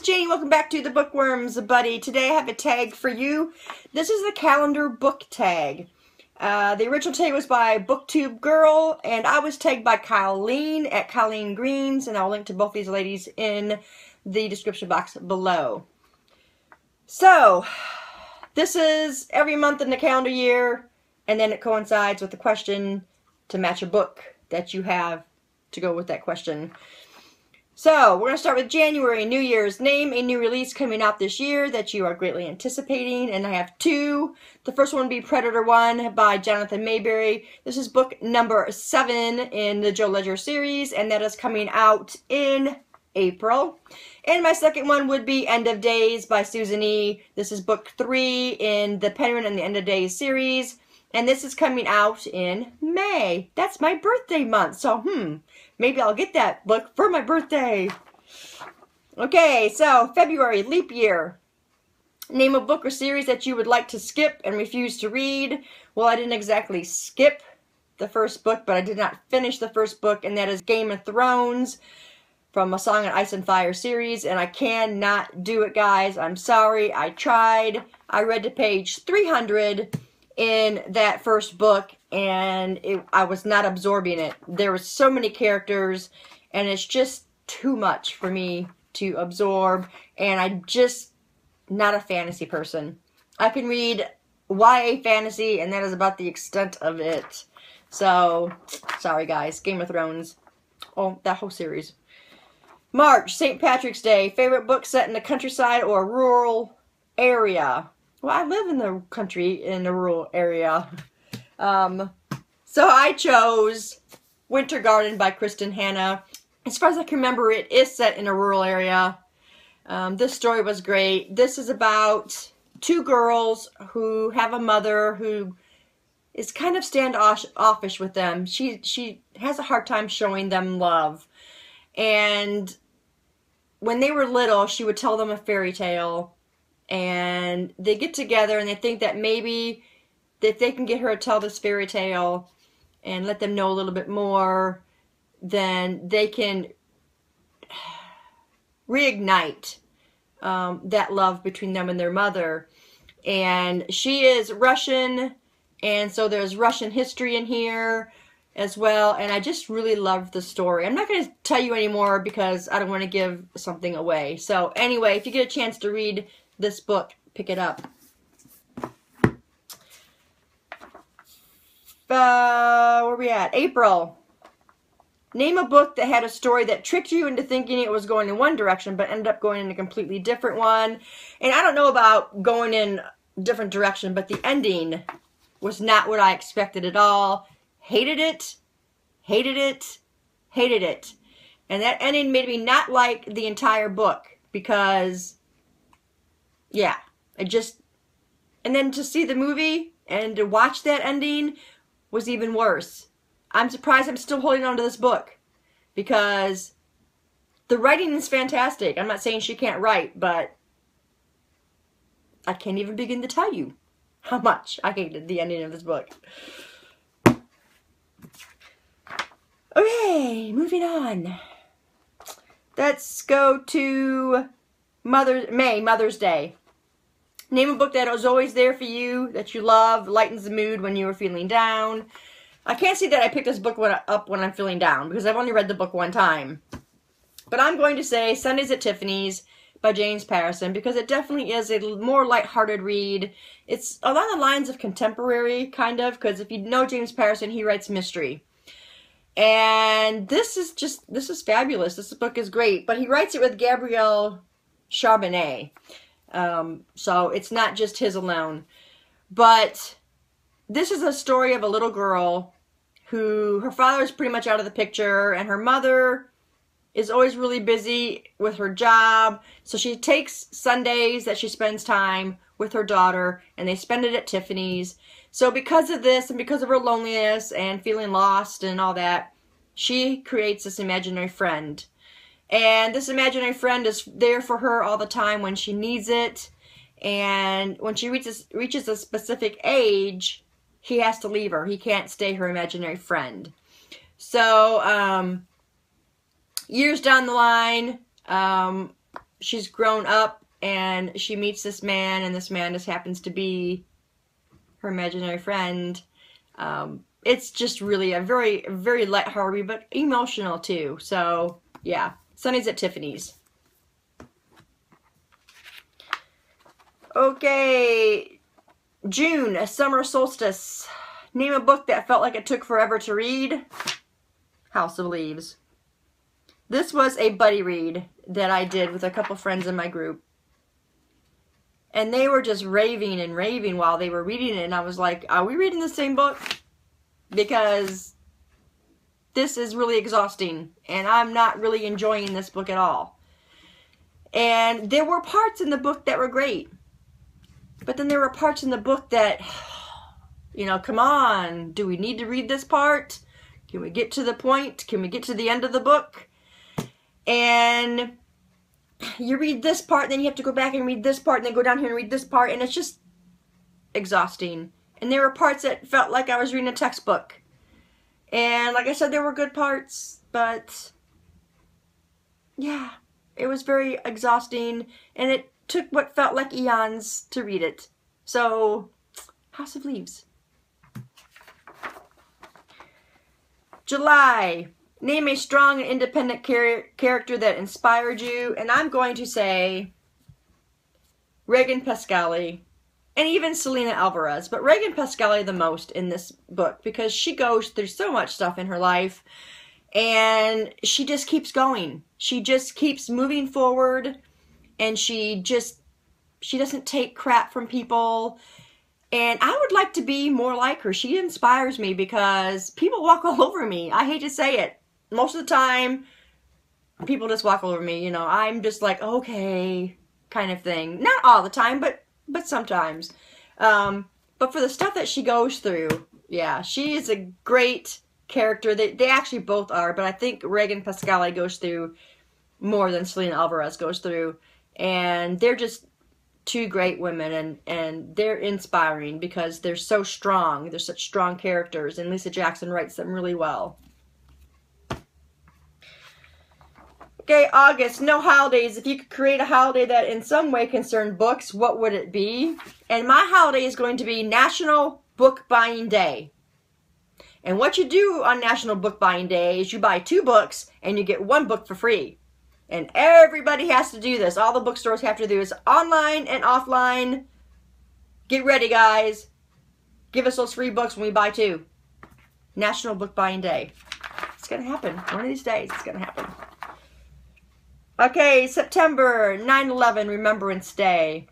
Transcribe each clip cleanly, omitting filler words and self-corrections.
Janie. Welcome back to the Bookworms, buddy. Today I have a tag for you. This is the calendar book tag. The original tag was by Booktube Girl, and I was tagged by Colleen at ColleenGreens, and I'll link to both these ladies in the description box below. So, this is every month in the calendar year, and then it coincides with the question to match a book that you have to go with that question. So, we're going to start with January, New Year's. Name a new release coming out this year that you are greatly anticipating. And I have two. The first one would be Predator 1 by Jonathan Mayberry. This is book number 7 in the Joe Ledger series, and that is coming out in April. And my second one would be End of Days by Susan E. This is book 3 in the Penguin and the End of Days series. And this is coming out in May. That's my birthday month. So, maybe I'll get that book for my birthday. Okay, so February, leap year. Name a book or series that you would like to skip and refuse to read. Well, I didn't exactly skip the first book, but I did not finish the first book, and that is Game of Thrones from A Song of Ice and Fire series, and I cannot do it, guys. I'm sorry. I tried. I read to page 300 in that first book, and I was not absorbing it. There were so many characters, and it's just too much for me to absorb, and I'm just not a fantasy person. I can read YA fantasy, and that is about the extent of it. So, sorry guys, Game of Thrones. Oh, that whole series. March, St. Patrick's Day. Favorite book set in the countryside or a rural area? Well, I live in the country, in a rural area. So I chose Winter Garden by Kristen Hanna. As far as I can remember, it is set in a rural area. This story was great. This is about two girls who have a mother who is kind of standoffish with them. She has a hard time showing them love. And when they were little, she would tell them a fairy tale. And they get together and they think that maybe if they can get her to tell this fairy tale and let them know a little bit more, then they can reignite that love between them and their mother. And she is Russian, and so there's Russian history in here as well, and I just really loved the story. I'm not going to tell you anymore because I don't want to give something away. So anyway, if you get a chance to read this book, pick it up. Where are we at? April. Name a book that had a story that tricked you into thinking it was going in one direction but ended up going in a completely different one. And I don't know about going in a different direction, but the ending was not what I expected at all. Hated it, hated it, hated it. And that ending made me not like the entire book because, yeah, and then to see the movie and to watch that ending was even worse. I'm surprised I'm still holding on to this book because the writing is fantastic. I'm not saying she can't write, but I can't even begin to tell you how much I hated the ending of this book. Okay, moving on. Let's go to Mother's Day. Name a book that was always there for you, that you love, lightens the mood when you were feeling down. I can't say that I picked this book up when I'm feeling down, because I've only read the book one time. But I'm going to say Sundays at Tiffany's by James Patterson, because it definitely is a more lighthearted read. It's along the lines of contemporary, kind of, because if you know James Patterson, he writes mystery. And this is fabulous. This book is great, but he writes it with Gabrielle Charbonnet. So it's not just his alone. But this is a story of a little girl who, her father is pretty much out of the picture, and her mother is always really busy with her job. So she takes Sundays that she spends time with her daughter, and they spend it at Tiffany's. So because of this, and because of her loneliness and feeling lost and all that, she creates this imaginary friend. And this imaginary friend is there for her all the time when she needs it. And when she reaches a specific age, he has to leave her. He can't stay her imaginary friend. So, years down the line, she's grown up and she meets this man, and this man just happens to be her imaginary friend. It's just really a very, very lighthearted, but emotional too. So, yeah. Sunny's at Tiffany's. Okay. June, a summer solstice. Name a book that felt like it took forever to read. House of Leaves. This was a buddy read that I did with a couple friends in my group. And they were just raving and raving while they were reading it. And I was like, are we reading the same book? Because this is really exhausting. And I'm not really enjoying this book at all. And there were parts in the book that were great. But then there were parts in the book that, you know, come on. Do we need to read this part? Can we get to the point? Can we get to the end of the book? And you read this part, and then you have to go back and read this part, and then go down here and read this part, and it's just exhausting. And there were parts that felt like I was reading a textbook. And like I said, there were good parts, but yeah, it was very exhausting, and it took what felt like eons to read it. So, House of Leaves. July. Name a strong and independent character that inspired you. And I'm going to say Regan Pascali and even Selena Alvarez. But Regan Pascali the most in this book because she goes through so much stuff in her life. And she just keeps going. She just keeps moving forward. And she doesn't take crap from people. And I would like to be more like her. She inspires me because people walk all over me. I hate to say it. Most of the time, people just walk over me. You know, I'm just like, okay, kind of thing. Not all the time, but sometimes. But for the stuff that she goes through, yeah, she is a great character. They actually both are, but I think Regan Pascali goes through more than Selena Alvarez goes through. And they're just two great women, and they're inspiring because they're so strong. They're such strong characters, and Lisa Jackson writes them really well. Okay, August, no holidays. If you could create a holiday that in some way concerned books, what would it be? And my holiday is going to be National Book Buying Day. And what you do on National Book Buying Day is you buy 2 books and you get 1 book for free. And everybody has to do this. All the bookstores have to do this online and offline. Get ready, guys. Give us those free books when we buy 2. National Book Buying Day. It's going to happen. One of these days, it's going to happen. Okay, September, 9/11 Remembrance Day.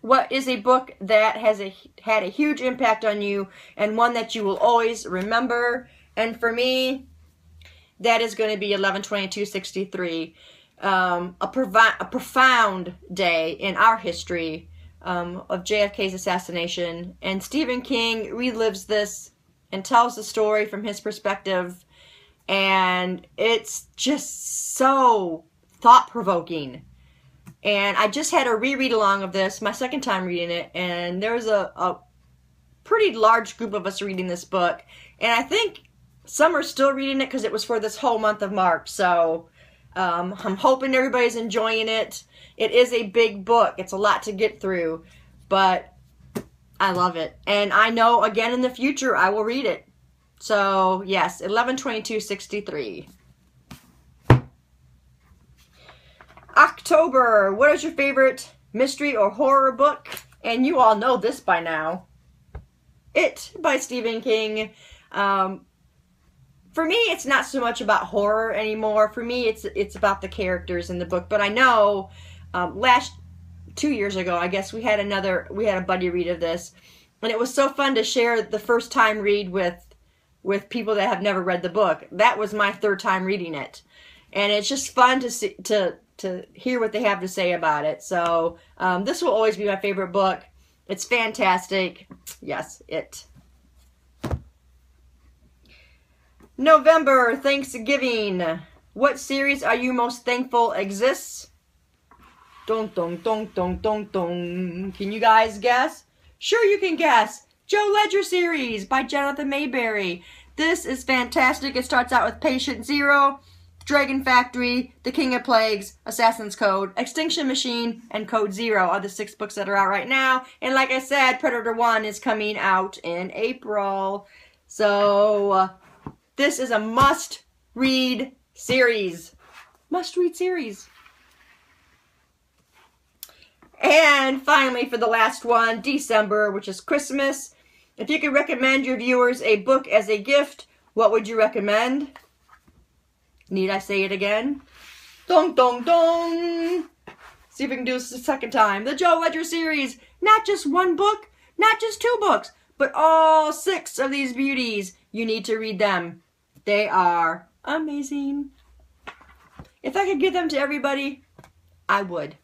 What is a book that has had a huge impact on you and one that you will always remember? And for me, that is going to be 11/22/63. A profound day in our history of JFK's assassination. And Stephen King relives this and tells the story from his perspective. And it's just so thought-provoking. And I just had a reread along of this, my second time reading it, and there was a pretty large group of us reading this book. And I think some are still reading it because it was for this whole month of March. So I'm hoping everybody's enjoying it. It is a big book. It's a lot to get through, but I love it. And I know again in the future I will read it. So yes, 11/22/63. October, what is your favorite mystery or horror book? And you all know this by now. It by Stephen King. For me, it's not so much about horror anymore. For me, it's about the characters in the book. But I know 2 years ago, I guess we had a buddy read of this, and it was so fun to share the first time read with people that have never read the book. That was my 3rd time reading it, and it's just fun to hear what they have to say about it. So this will always be my favorite book. It's fantastic. Yes, it. November, Thanksgiving. What series are you most thankful exists? Dun, dun, dun, dun, dun, dun. Can you guys guess? Sure you can guess. Joe Ledger series by Jonathan Mayberry. This is fantastic. It starts out with Patient Zero, Dragon Factory, The King of Plagues, Assassin's Code, Extinction Machine, and Code Zero are the 6 books that are out right now. And like I said, Predator 1 is coming out in April. So this is a must-read series. Must-read series. And finally, for the last one, December, which is Christmas. If you could recommend your viewers a book as a gift, what would you recommend? Need I say it again? Dong, dong, dong! See if we can do this a second time. The Joe Ledger series. Not just one book, not just 2 books, but all 6 of these beauties. You need to read them. They are amazing. If I could give them to everybody, I would.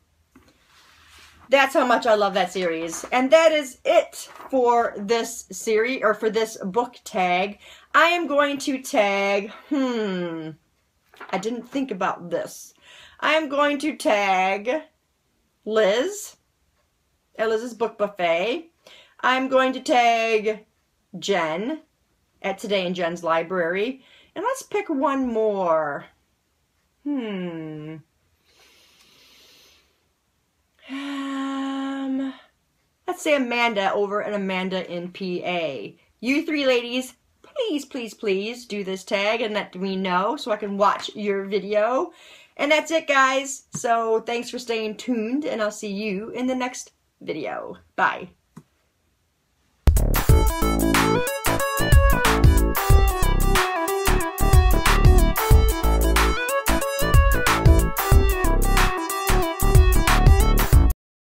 That's how much I love that series. And that is it for this series, or for this book tag. I am going to tag, I didn't think about this. I am going to tag Liz at Liz's Book Buffet. I'm going to tag Jen at Today in Jen's Library. And let's pick one more. Let's say Amanda over at Amanda in PA. You 3 ladies, please, please, please do this tag and let me know so I can watch your video. And that's it, guys. So thanks for staying tuned, and I'll see you in the next video. Bye.